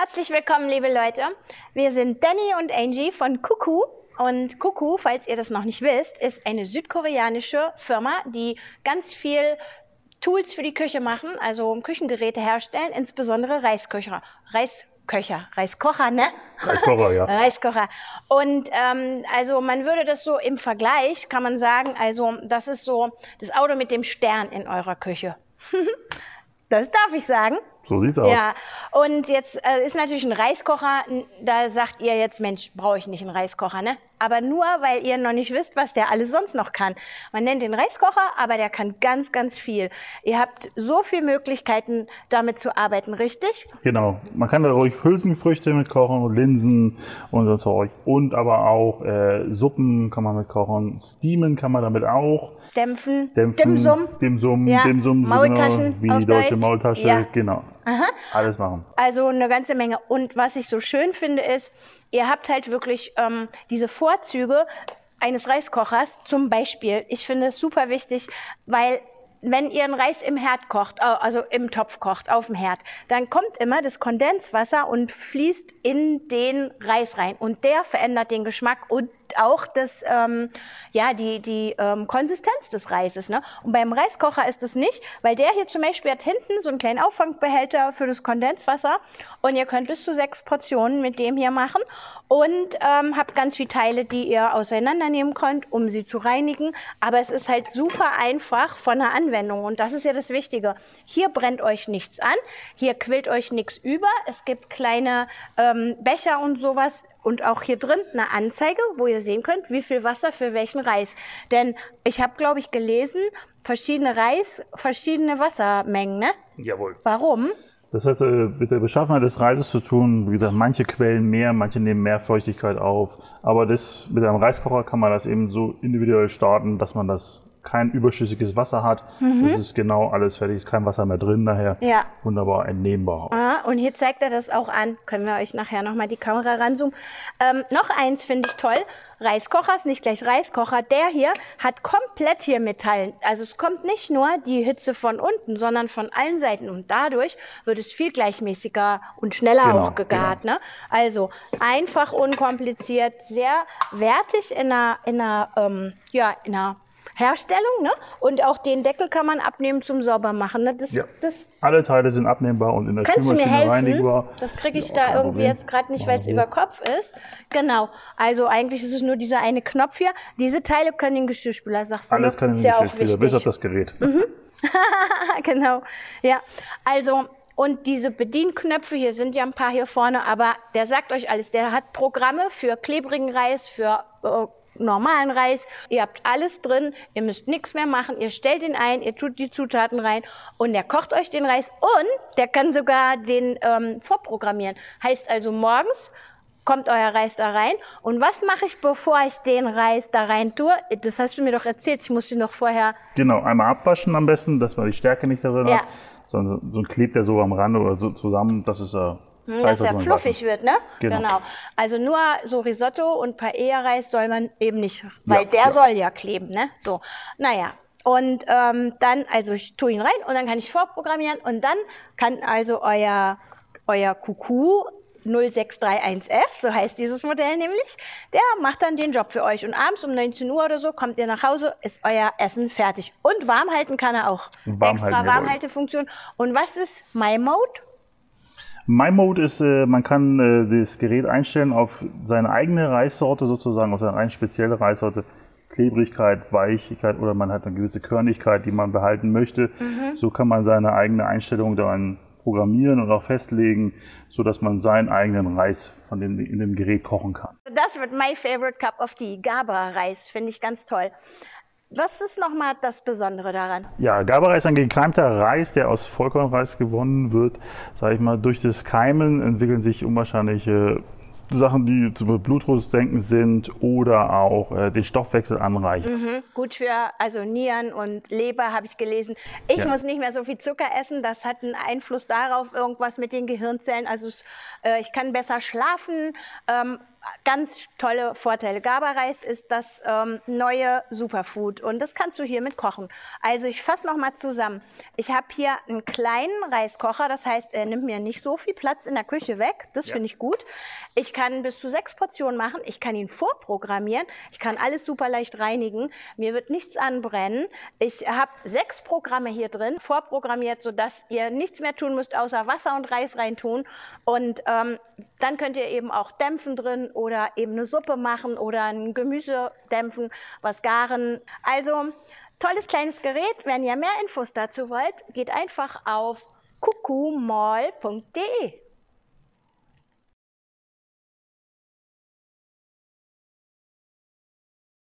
Herzlich willkommen, liebe Leute. Wir sind Danny und Angie von Kuku. Und Kuku, falls ihr das noch nicht wisst, ist eine südkoreanische Firma, die ganz viel Tools für die Küche machen, also Küchengeräte herstellen, insbesondere Reiskocher, ne? Reiskocher, ja. Reiskocher. Und also man würde das so im Vergleich, kann man sagen, also das ist so das Auto mit dem Stern in eurer Küche. Das darf ich sagen. So sieht's aus. Ja, und jetzt ist natürlich ein Reiskocher, da sagt ihr jetzt, Mensch, brauche ich nicht einen Reiskocher, ne? Aber nur, weil ihr noch nicht wisst, was der alles sonst noch kann. Man nennt den Reiskocher, aber der kann ganz, ganz viel. Ihr habt so viele Möglichkeiten, damit zu arbeiten, richtig? Genau. Man kann da ruhig Hülsenfrüchte mit kochen, Linsen und so Zeug. Und aber auch Suppen kann man mit kochen. Steamen kann man damit auch. Dämpfen, Dimsum, ja. Dimsum, Maultaschen so genau, wie auf die deutsche Deutsch. Maultasche, Ja. genau. Aha. Alles machen. Also eine ganze Menge. Und was ich so schön finde, ist, ihr habt halt wirklich diese Vorzüge eines Reiskochers. Zum Beispiel, ich finde es super wichtig, weil wenn ihr einen Reis im Herd kocht, also im Topf kocht, auf dem Herd, dann kommt immer das Kondenswasser und fließt in den Reis rein. Und der verändert den Geschmack und auch das, die Konsistenz des Reises. Ne? Und beim Reiskocher ist es nicht, weil der hier zum Beispiel hat hinten so einen kleinen Auffangbehälter für das Kondenswasser und ihr könnt bis zu 6 Portionen mit dem hier machen und habt ganz viele Teile, die ihr auseinandernehmen könnt, um sie zu reinigen. Aber es ist halt super einfach von der Anwendung und das ist ja das Wichtige. Hier brennt euch nichts an, hier quillt euch nichts über. Es gibt kleine Becher und sowas und auch hier drin eine Anzeige, wo ihr sehen könnt, wie viel Wasser für welchen Reis. Denn ich habe, glaube ich, gelesen, verschiedene Reis, verschiedene Wassermengen, ne? Jawohl. Warum? Das hat mit der Beschaffenheit des Reises zu tun. Wie gesagt, manche quellen mehr, manche nehmen mehr Feuchtigkeit auf. Aber mit einem Reiskocher kann man das eben so individuell starten, dass man das kein überschüssiges Wasser hat. Das ist genau alles fertig, ist kein Wasser mehr drin nachher. Ja. Wunderbar entnehmbar. Und hier zeigt er das auch an. Können wir euch nachher nochmal die Kamera ranzoomen. Noch eins finde ich toll. Reiskocher ist nicht gleich Reiskocher. Der hier hat komplett hier Metall. Also es kommt nicht nur die Hitze von unten, sondern von allen Seiten. Und dadurch wird es viel gleichmäßiger und schneller auch gegart. Genau. Ne? Also einfach, unkompliziert, sehr wertig in einer Herstellung, ne? Und auch den Deckel kann man abnehmen zum Saubermachen. Ne? Alle Teile sind abnehmbar und in der Spülmaschine reinigbar. Das kriege ich da irgendwie jetzt gerade nicht, weil es über Kopf ist. Genau. Also eigentlich ist es nur dieser eine Knopf hier. Diese Teile können den Geschirrspüler, sagst du? Alles kann den Geschirrspüler, bis auf das Gerät. Genau. Ja. Also und diese Bedienknöpfe, hier sind ja ein paar hier vorne, aber der sagt euch alles. Der hat Programme für klebrigen Reis, für normalen Reis. Ihr habt alles drin, ihr müsst nichts mehr machen, ihr stellt ihn ein, ihr tut die Zutaten rein und der kocht euch den Reis und der kann sogar den vorprogrammieren. Heißt also morgens kommt euer Reis da rein und was mache ich, bevor ich den Reis da rein tue? Das hast du mir doch erzählt, ich muss den noch vorher... Genau, einmal abwaschen am besten, dass man die Stärke nicht darin hat, sonst klebt der so am Rand oder so zusammen, dass es dass er fluffig wird, ne? Genau. Also nur so Risotto und Paella-Reis soll man eben nicht, weil der soll ja kleben, ne? So, naja. Und dann, also ich tue ihn rein und dann kann ich vorprogrammieren und dann kann also euer Kuku 0631F, so heißt dieses Modell nämlich, der macht dann den Job für euch. Und abends um 19 Uhr oder so kommt ihr nach Hause, ist euer Essen fertig. Und warm halten kann er auch. Extra Warmhaltefunktion. Und was ist My Mode? My Mode ist, man kann das Gerät einstellen auf seine eigene Reissorte sozusagen, auf seine eine spezielle Reissorte, Klebrigkeit, Weichigkeit oder man hat eine gewisse Körnigkeit, die man behalten möchte. So kann man seine eigene Einstellung dann programmieren und auch festlegen, sodass man seinen eigenen Reis in dem Gerät kochen kann. Das wird my favorite cup of tea, Gabra-Reis, finde ich ganz toll. Was ist nochmal das Besondere daran? Ja, Gabra ist ein gekeimter Reis, der aus Vollkornreis gewonnen wird. Sag ich mal, durch das Keimen entwickeln sich unwahrscheinliche Sachen, die zum Bluthochdrucksenken sind oder auch den Stoffwechsel anreichern. Gut für also Nieren und Leber, habe ich gelesen. Ich muss nicht mehr so viel Zucker essen, das hat einen Einfluss darauf, irgendwas mit den Gehirnzellen. Also ich kann besser schlafen ganz tolle Vorteile. GABA-Reis ist das neue Superfood und das kannst du hiermit kochen. Also ich fasse nochmal zusammen. Ich habe hier einen kleinen Reiskocher, das heißt, er nimmt mir nicht so viel Platz in der Küche weg. Das finde ich gut. Ich kann bis zu 6 Portionen machen. Ich kann ihn vorprogrammieren. Ich kann alles super leicht reinigen. Mir wird nichts anbrennen. Ich habe 6 Programme hier drin, vorprogrammiert, sodass ihr nichts mehr tun müsst, außer Wasser und Reis reintun. Und dann könnt ihr eben auch dämpfen drin oder eben eine Suppe machen oder ein Gemüse dämpfen, was garen. Also tolles kleines Gerät. Wenn ihr mehr Infos dazu wollt, geht einfach auf kukumall.de.